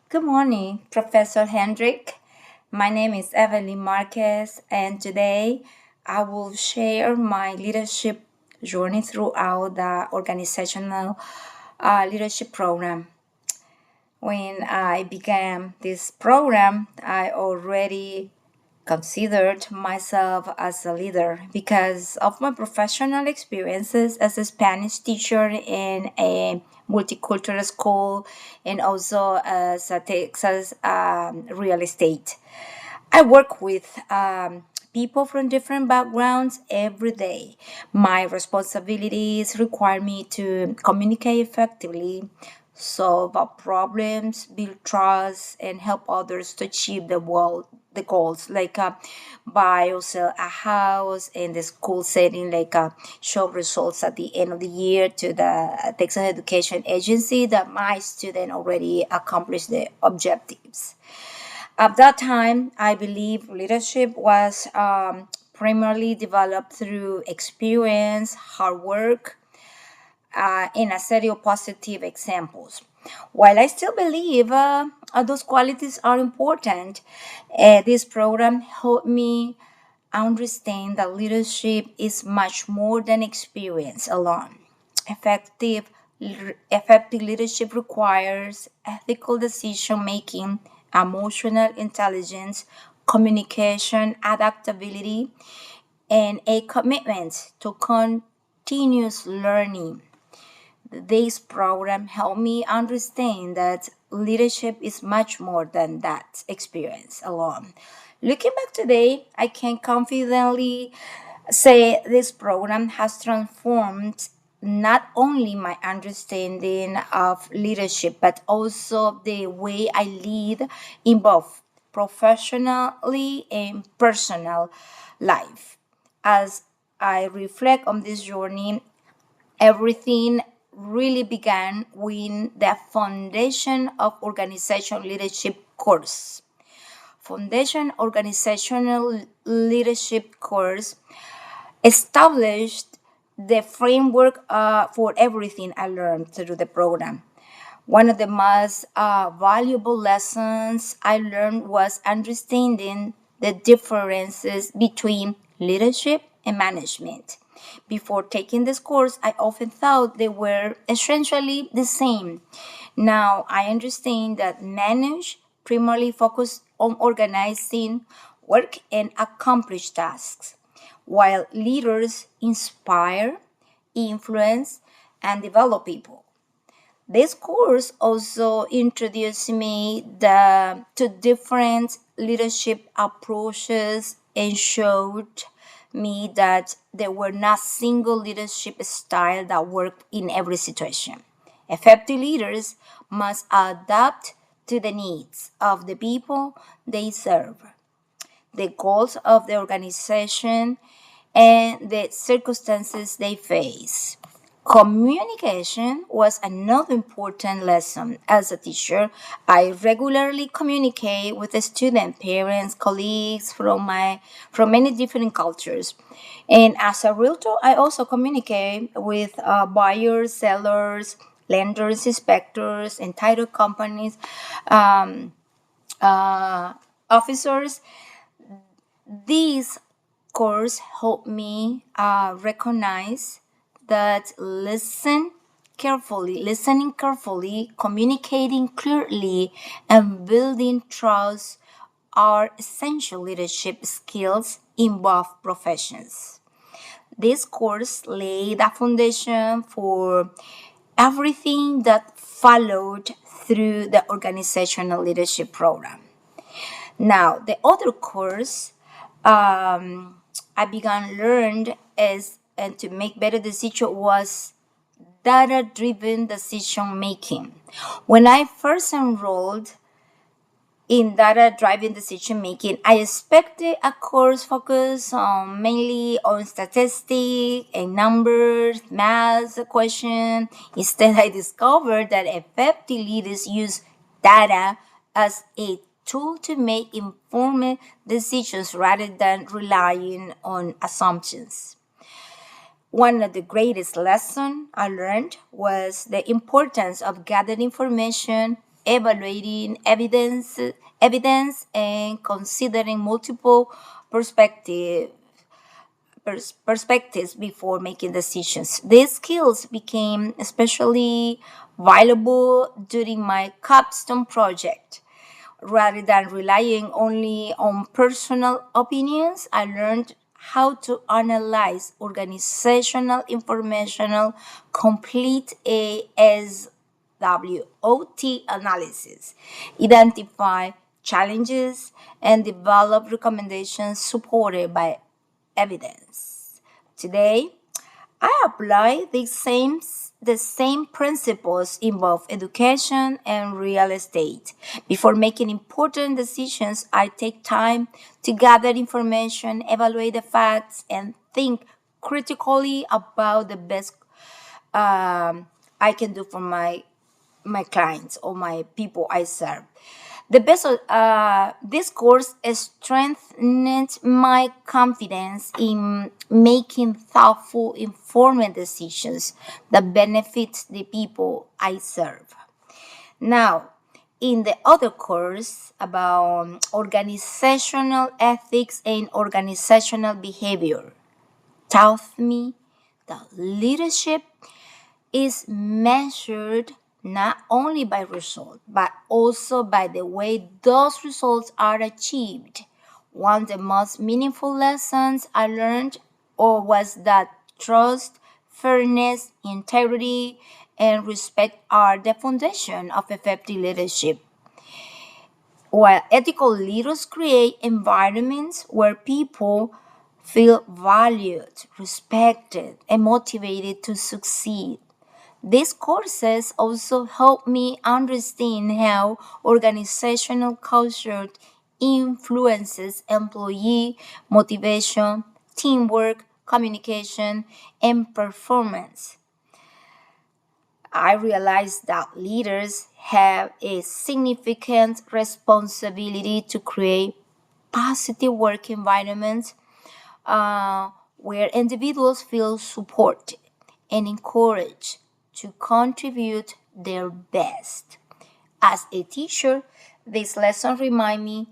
Good morning, Professor Hendrik. My name is Evelyn Marquez, and today I will share my leadership journey throughout the organizational leadership program. When I began this program, I already considered myself as a leader because of my professional experiences as a Spanish teacher in a multicultural school and also as a Texas real estate. I work with people from different backgrounds every day. My responsibilities require me to communicate effectively, solve problems, build trust, and help others to achieve the goals, like buy or sell a house in the school setting, like show results at the end of the year to the Texas Education Agency that my student already accomplished the objectives. At that time, I believe leadership was primarily developed through experience, hard work, and a set of positive examples. While I still believe those qualities are important, this program helped me understand that leadership is much more than experience alone. Effective, effective leadership requires ethical decision making, emotional intelligence, communication, adaptability, and a commitment to continuous learning. This program helped me understand that leadership is much more than that experience alone. Looking back today, I can confidently say this program has transformed not only my understanding of leadership, but also the way I lead in both professionally and personal life. As I reflect on this journey, everything really began with the Foundation of Organizational Leadership course. Foundation Organizational Leadership course established the framework for everything I learned through the program. One of the most valuable lessons I learned was understanding the differences between leadership and management. Before taking this course, I often thought they were essentially the same. Now I understand that manage primarily focus on organizing work and accomplish tasks, while leaders inspire, influence, and develop people. This course also introduced me to different leadership approaches and showed me that there were not single leadership style that worked in every situation. Effective leaders must adapt to the needs of the people they serve, the goals of the organization, and the circumstances they face. Communication was another important lesson. As a teacher, I regularly communicate with the student, parents, colleagues from many different cultures. And as a realtor, I also communicate with buyers, sellers, lenders, inspectors, and title companies, um, uh, officers. These course helped me recognize that listening carefully, communicating clearly, and building trust are essential leadership skills in both professions. This course laid a foundation for everything that followed through the organizational leadership program. Now, the other course I began learned is and to make better decision was data-driven decision making. When I first enrolled in data-driven decision making, I expected a course focused on mainly on statistics and numbers, math question. Instead, I discovered that effective leaders use data as a tool to make informed decisions rather than relying on assumptions. One of the greatest lessons I learned was the importance of gathering information evaluating evidence and considering multiple perspectives perspectives before making decisions. These skills became especially valuable during my capstone project. Rather than relying only on personal opinions, I learned how to analyze organizational informational complete ASWOT analysis, identify challenges, and develop recommendations supported by evidence. Today, I apply the same principles in both education and real estate. Before making important decisions, I take time to gather information, evaluate the facts, and think critically about the best um, I can do for my clients or my people I serve. This course strengthened my confidence in making thoughtful, informed decisions that benefit the people I serve. Now, in the other course about organizational ethics and organizational behavior, taught me that leadership is measured not only by results, but also by the way those results are achieved. One of the most meaningful lessons I learned was that trust, fairness, integrity, and respect are the foundation of effective leadership. While ethical leaders create environments where people feel valued, respected, and motivated to succeed. These courses also help me understand how organizational culture influences employee motivation, teamwork, communication, and performance. I realized that leaders have a significant responsibility to create positive work environments where individuals feel supported and encouraged to contribute their best. As a teacher, this lesson reminds me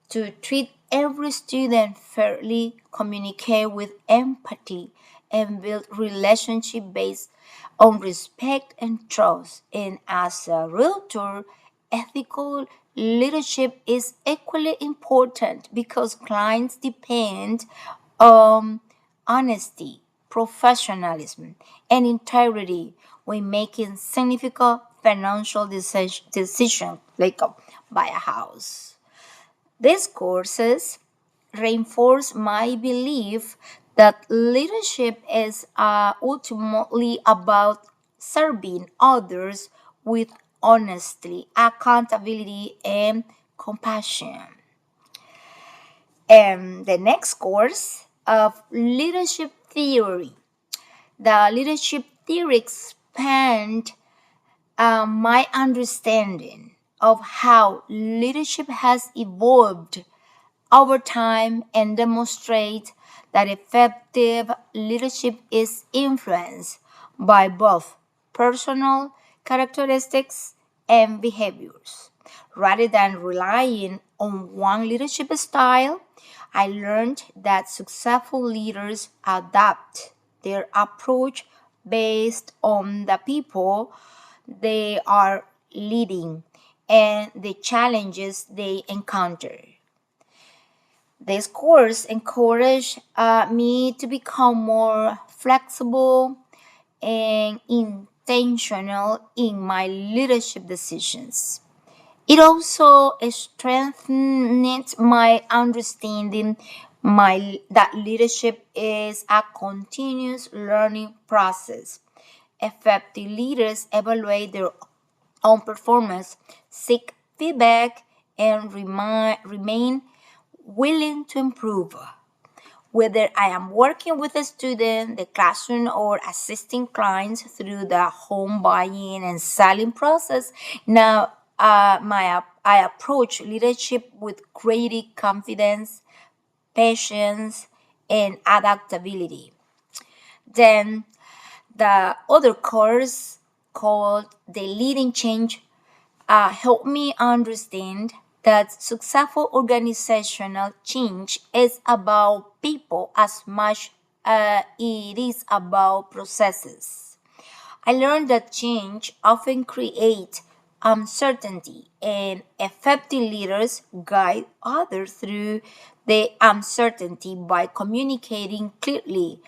to treat every student fairly, communicate with empathy, and build relationships based on respect and trust. And as a realtor, ethical leadership is equally important because clients depend on honesty, professionalism, and integrity when making significant financial decisions like buy a house. These courses reinforce my belief that leadership is ultimately about serving others with honesty, accountability, and compassion. And the next course of leadership theory. The leadership theory expand my understanding of how leadership has evolved over time and demonstrate that effective leadership is influenced by both personal characteristics and behaviors. Rather than relying on one leadership style, I learned that successful leaders adapt their approach based on the people they are leading and the challenges they encounter. This course encouraged me to become more flexible and intentional in my leadership decisions. It also strengthened my understanding that leadership is a continuous learning process. Effective leaders evaluate their own performance, seek feedback, and remain willing to improve. Whether I am working with a student, the classroom, or assisting clients through the home buying and selling process, now I approach leadership with greater confidence, patience, and adaptability. Then the other course called the Leading Change helped me understand that successful organizational change is about people as much as it is about processes. I learned that change often creates uncertainty, and effective leaders guide others through the uncertainty by communicating clearly,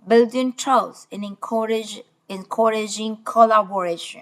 building trust, and encouraging collaboration.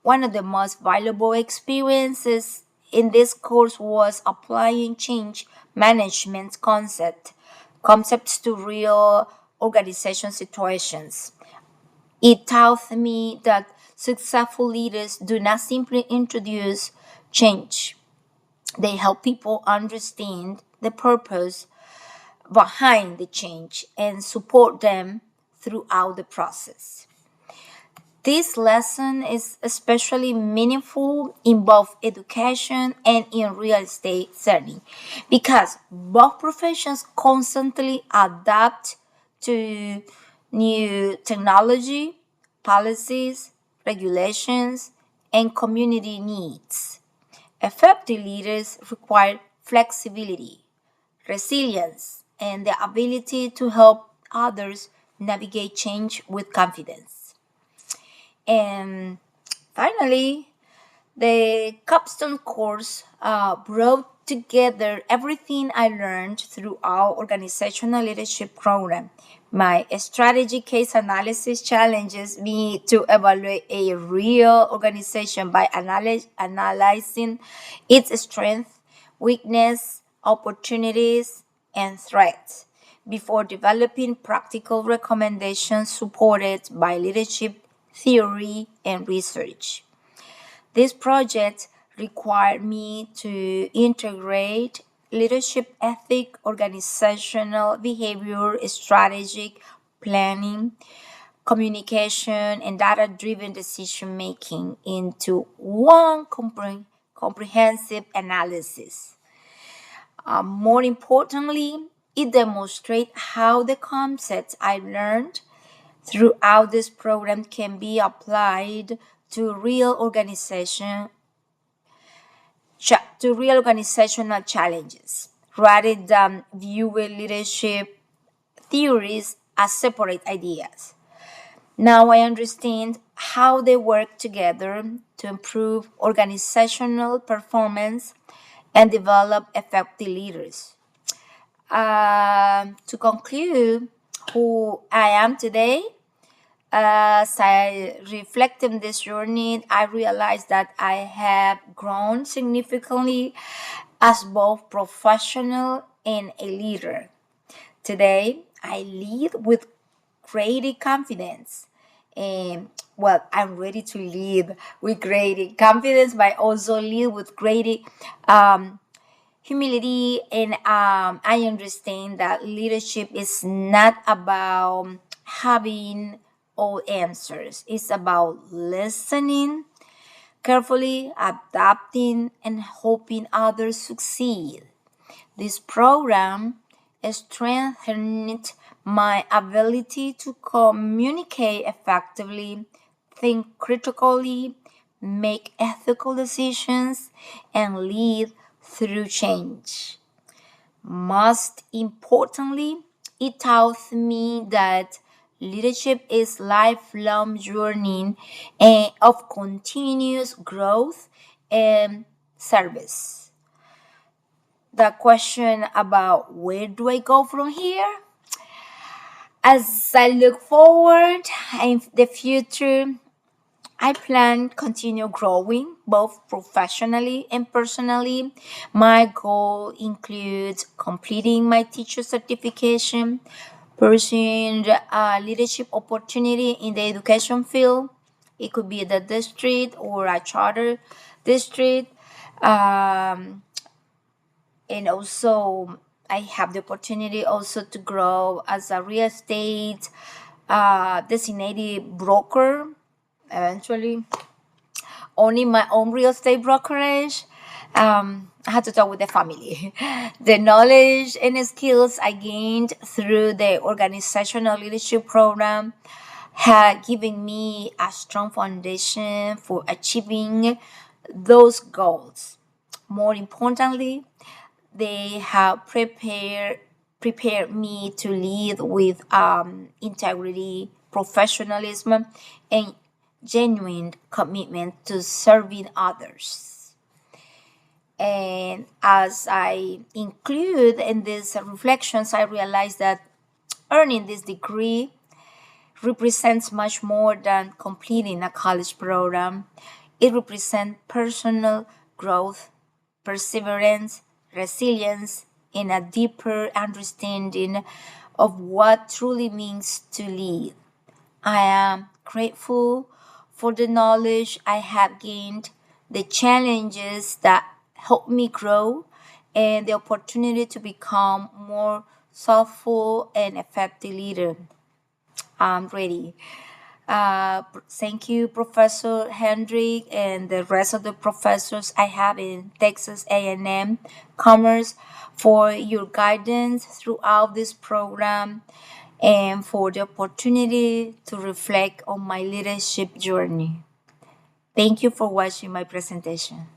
One of the most valuable experiences in this course was applying change management concepts to real organization situations. It taught me that successful leaders do not simply introduce change. They help people understand the purpose behind the change and support them throughout the process. This lesson is especially meaningful in both education and in real estate setting because both professions constantly adapt to new technology, policies, regulations, and community needs. Effective leaders require flexibility, resilience, and the ability to help others navigate change with confidence. And finally, the capstone course brought together everything I learned through our organizational leadership program. My strategy case analysis challenges me to evaluate a real organization by analyzing its strength, weakness, opportunities, and threats before developing practical recommendations supported by leadership theory and research. This project required me to integrate leadership ethic, organizational behavior, strategic planning, communication, and data driven decision making into one comprehensive analysis. More importantly, it demonstrates how the concepts I learned throughout this program can be applied to real organizational challenges rather than viewing leadership theories as separate ideas. Now I understand how they work together to improve organizational performance and develop effective leaders. To conclude who I am today, as I reflect on this journey, I realized that I have grown significantly as both professional and a leader. Today, I lead with great confidence. And I'm ready to lead with great confidence, but also lead with great um, humility. And I understand that leadership is not about having all answers, it's about listening carefully, adapting, and hoping others succeed. This program strengthened my ability to communicate effectively, think critically, make ethical decisions, and lead through change. Most importantly, it taught me that leadership is lifelong journey of continuous growth and service. The question about where do I go from here? As I look forward in the future, I plan to continue growing both professionally and personally. My goal includes completing my teacher certification, pursuing a leadership opportunity in the education field. It could be the district or a charter district. Um, and also, I have the opportunity also to grow as a real estate designated broker eventually owning my own real estate brokerage. I had to talk with the family. The knowledge and skills I gained through the organizational leadership program had given me a strong foundation for achieving those goals. More importantly, they have prepared me to lead with integrity, professionalism, and genuine commitment to serving others. And as I include in these reflections, I realized that earning this degree represents much more than completing a college program. It represents personal growth, perseverance, resilience, and a deeper understanding of what truly means to lead. I am grateful for the knowledge I have gained, the challenges that helped me grow, and the opportunity to become more thoughtful and effective leader. I'm ready. Thank you, Professor Hendrik, and the rest of the professors I have in Texas A&M Commerce for your guidance throughout this program and for the opportunity to reflect on my leadership journey. Thank you for watching my presentation.